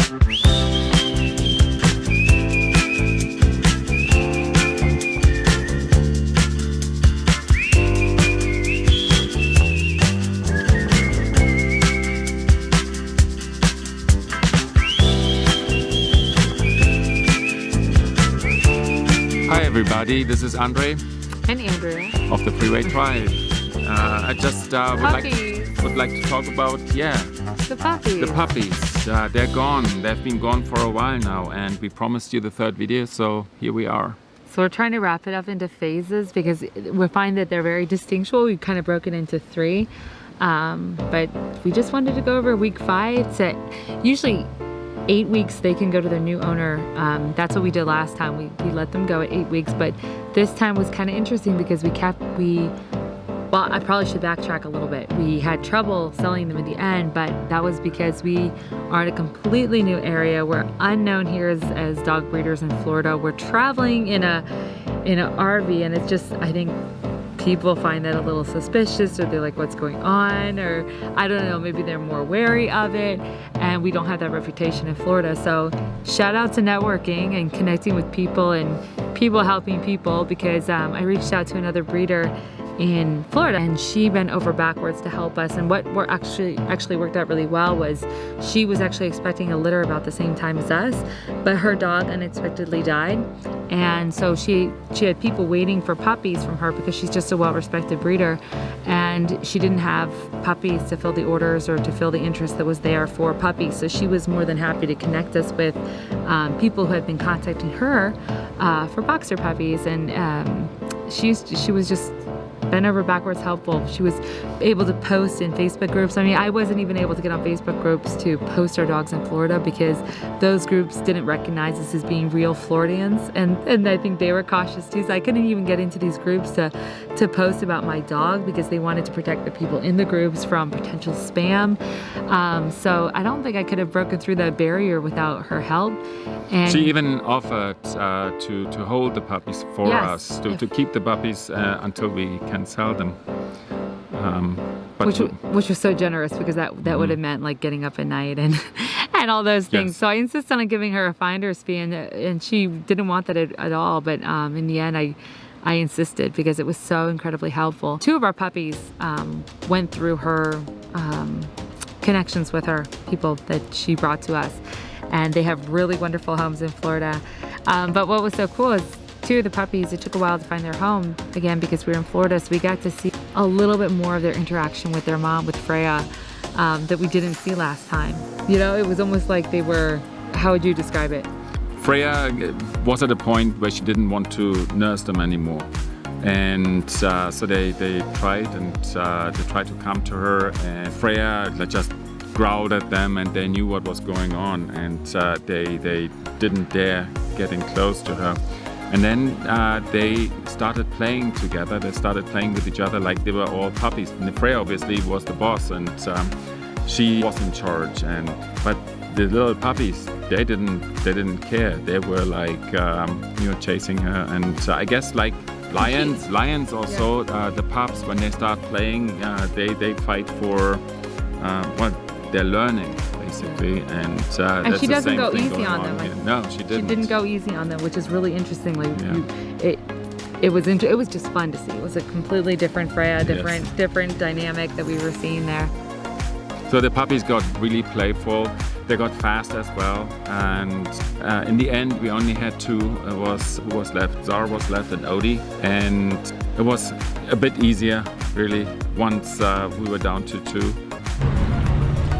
Hi everybody, this is Andre and Andrea of the Freeway Tribe. I just would like to talk about the puppies. The puppies. They're gone. They've been gone for a while now, and we promised you the third video, so here we are. So we're trying to wrap it up into phases because we find that they're very distinctual. We've kind of broken into 3, but we just wanted to go over week 5 to usually 8 weeks they can go to their new owner. That's what we did last time. We let them go at 8 weeks, but this time was kind of interesting because well, I probably should backtrack a little bit. We had trouble selling them in the end, but that was because we are in a completely new area. We're unknown here as dog breeders in Florida. We're traveling in a RV, and it's just, I think people find that a little suspicious, or they're like, what's going on? Or I don't know, maybe they're more wary of it, and we don't have that reputation in Florida. So shout out to networking and connecting with people and people helping people, because I reached out to another breeder in Florida, and she bent over backwards to help us. And what actually worked out really well was she was actually expecting a litter about the same time as us, but her dog unexpectedly died, and so she had people waiting for puppies from her because she's just a well-respected breeder, and she didn't have puppies to fill the orders or to fill the interest that was there for puppies. So she was more than happy to connect us with people who had been contacting her for boxer puppies, and she was just bent over backwards helpful. She was able to post in Facebook groups. I mean, I wasn't even able to get on Facebook groups to post our dogs in Florida because those groups didn't recognize us as being real Floridians, and I think they were cautious too. So I couldn't even get into these groups to post about my dog because they wanted to protect the people in the groups from potential spam. So I don't think I could have broken through that barrier without her help. And she even offered to hold the puppies for us, to keep the puppies until we can sell them. Which was so generous, because that would have meant like getting up at night and all those things. Yes. So I insisted on giving her a finder's fee, and she didn't want that at all. But in the end, I insisted because it was so incredibly helpful. 2 of our puppies went through her connections with her, people that she brought to us, and they have really wonderful homes in Florida. But what was so cool is 2 of the puppies, it took a while to find their home again because we were in Florida, so we got to see a little bit more of their interaction with their mom, with Freya, that we didn't see last time. You know, it was almost like they were, how would you describe it? Freya was at a point where she didn't want to nurse them anymore. And so they tried to come to her, and Freya just growled at them, and they knew what was going on, and they didn't dare getting close to her. And then they started playing together. They started playing with each other like they were all puppies. And Freya obviously was the boss, and she was in charge. But the little puppies, they didn't care. They were like chasing her. And I guess like lions also, the pups, when they start playing, they fight for what they're learning. Basically, and she doesn't go easy on them. No, she didn't. She didn't go easy on them, which is really interesting. Like it was just fun to see. It was a completely different Freya, different dynamic that we were seeing there. So the puppies got really playful. They got fast as well, and in the end, we only had 2. Who was left? Zara was left, and Odie, and it was a bit easier, really, once we were down to 2.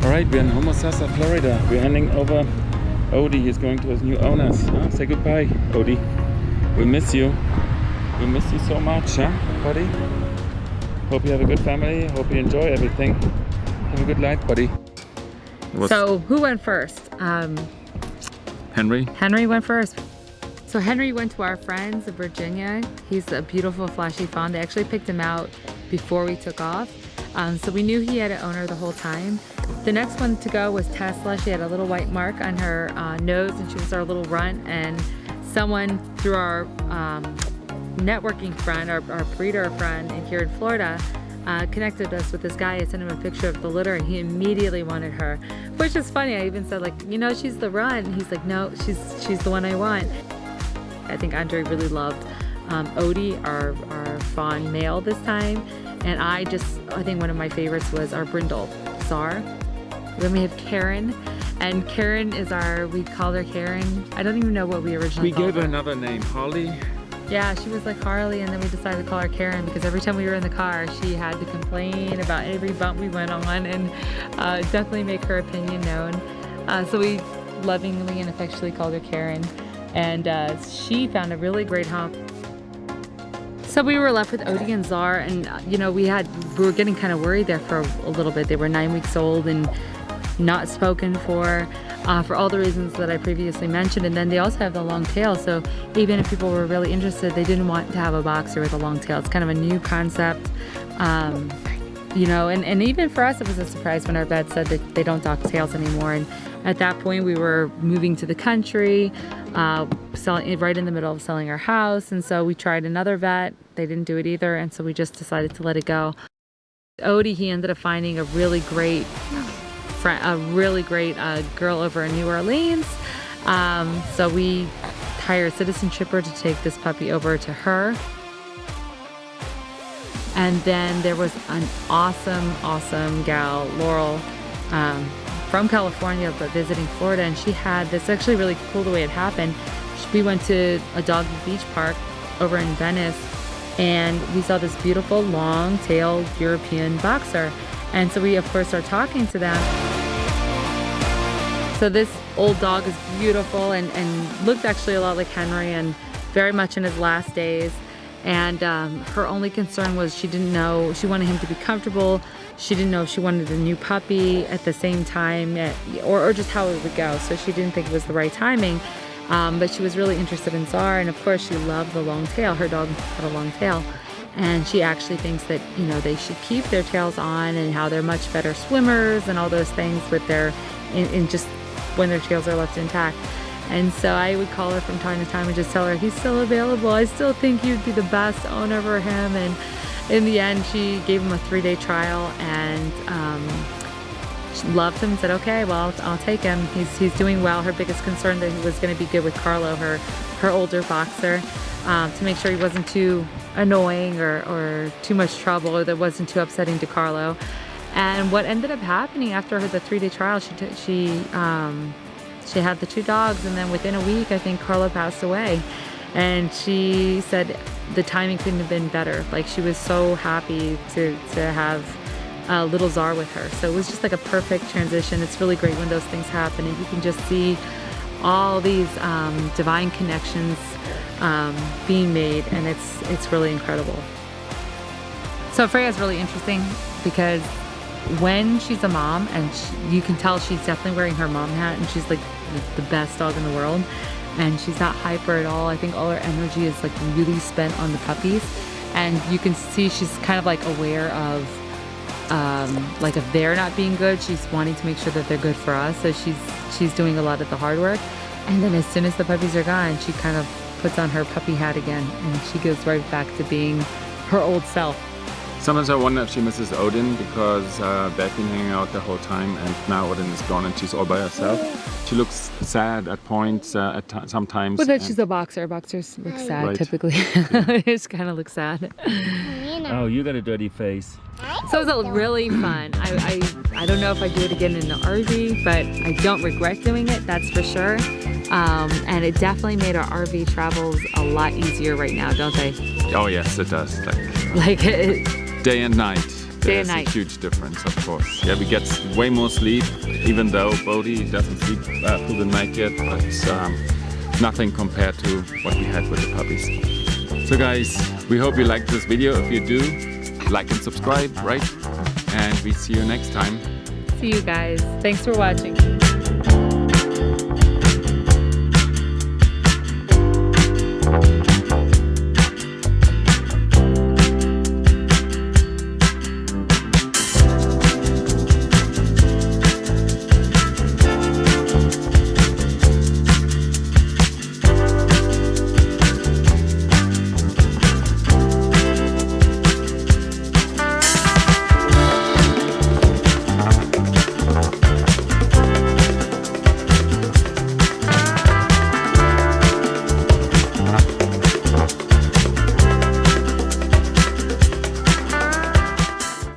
All right, we're in Homosassa, Florida. We're handing over Odie. He's going to his new owners. Say goodbye, Odie. We miss you. We miss you so much, huh, buddy? Hope you have a good family. Hope you enjoy everything. Have a good life, buddy. So who went first? Henry. Henry went first. So Henry went to our friends in Virginia. He's a beautiful, flashy fawn. They actually picked him out before we took off. So we knew he had an owner the whole time. The next one to go was Tesla. She had a little white mark on her nose, and she was our little runt. And someone through our networking friend, our breeder friend here in Florida, connected us with this guy. I sent him a picture of the litter and he immediately wanted her, which is funny. I even said, like, you know, she's the run. And he's like, no, she's the one I want. I think Andre really loved Odie, our fawn male this time. And I think one of my favorites was our brindle, Czar. Then we have Karen. And Karen is we called her Karen. I don't even know what we originally called her. We gave her another name, Holly. Yeah, she was like Harley, and then we decided to call her Karen because every time we were in the car, she had to complain about every bump we went on and definitely make her opinion known. So we lovingly and affectionately called her Karen, and she found a really great home. So we were left with Odie and Czar, and you know, we were getting kind of worried there for a little bit. They were 9 weeks old and not spoken for all the reasons that I previously mentioned, and then they also have the long tail, so even if people were really interested, they didn't want to have a boxer with a long tail. It's kind of a new concept, you know, and even for us it was a surprise when our vet said that they don't dock tails anymore. And at that point we were moving to the country, selling right in the middle of selling our house, and so we tried another vet. They didn't do it either, and so we just decided to let it go. Odie, he ended up finding a really great girl over in New Orleans. So we hired a citizen shipper to take this puppy over to her. And then there was an awesome gal, Laurel, from California but visiting Florida, and she had this actually really cool the way it happened. We went to a doggy beach park over in Venice, and we saw this beautiful long-tailed European boxer. And so we, of course, are talking to them. So this old dog is beautiful and looked actually a lot like Henry and very much in his last days. And her only concern was she didn't know, she wanted him to be comfortable. She didn't know if she wanted a new puppy at the same time or just how it would go. So she didn't think it was the right timing. But she was really interested in Czar, and of course she loved the long tail. Her dog had a long tail. And she actually thinks that, you know, they should keep their tails on and how they're much better swimmers and all those things with their, in just when their tails are left intact. And so I would call her from time to time and just tell her, he's still available. I still think you'd be the best owner for him. And in the end, she gave him a 3-day trial and she loved him and said, okay, well, I'll take him. He's doing well. Her biggest concern that he was going to be good with Carlo, her older boxer, to make sure he wasn't too annoying or too much trouble, or that wasn't too upsetting to Carlo. And what ended up happening after the 3-day trial, she had the 2 dogs, and then within a week I think Carlo passed away. And she said the timing couldn't have been better. Like, she was so happy to have little Czar with her. So it was just like a perfect transition. It's really great when those things happen and you can just see all these divine connections being made, and it's really incredible. So Freya's really interesting because when she's a mom, and you can tell she's definitely wearing her mom hat, and she's like the best dog in the world, and she's not hyper at all. I think all her energy is like really spent on the puppies, and you can see she's kind of like aware of like if they're not being good, she's wanting to make sure that they're good for us. So she's doing a lot of the hard work, and then as soon as the puppies are gone, she kind of puts on her puppy hat again, and she goes right back to being her old self. Sometimes I wonder if she misses Odin because they've been hanging out the whole time, and now Odin is gone and she's all by herself. She looks sad at points, sometimes. Well, that she's a boxer. Boxers look sad, right. Typically. It just kind of looks sad. Oh, you got a dirty face. So it was really fun. I don't know if I do it again in the RV, but I don't regret doing it, that's for sure. And it definitely made our RV travels a lot easier right now, don't they? Oh yes, it does. Like Day and night. Day and There's night. a huge difference, of course. Yeah, we get way more sleep, even though Bodhi doesn't sleep through the night yet, but nothing compared to what we had with the puppies. So guys, we hope you liked this video. If you do, like and subscribe, right? And we see you next time. See you guys. Thanks for watching.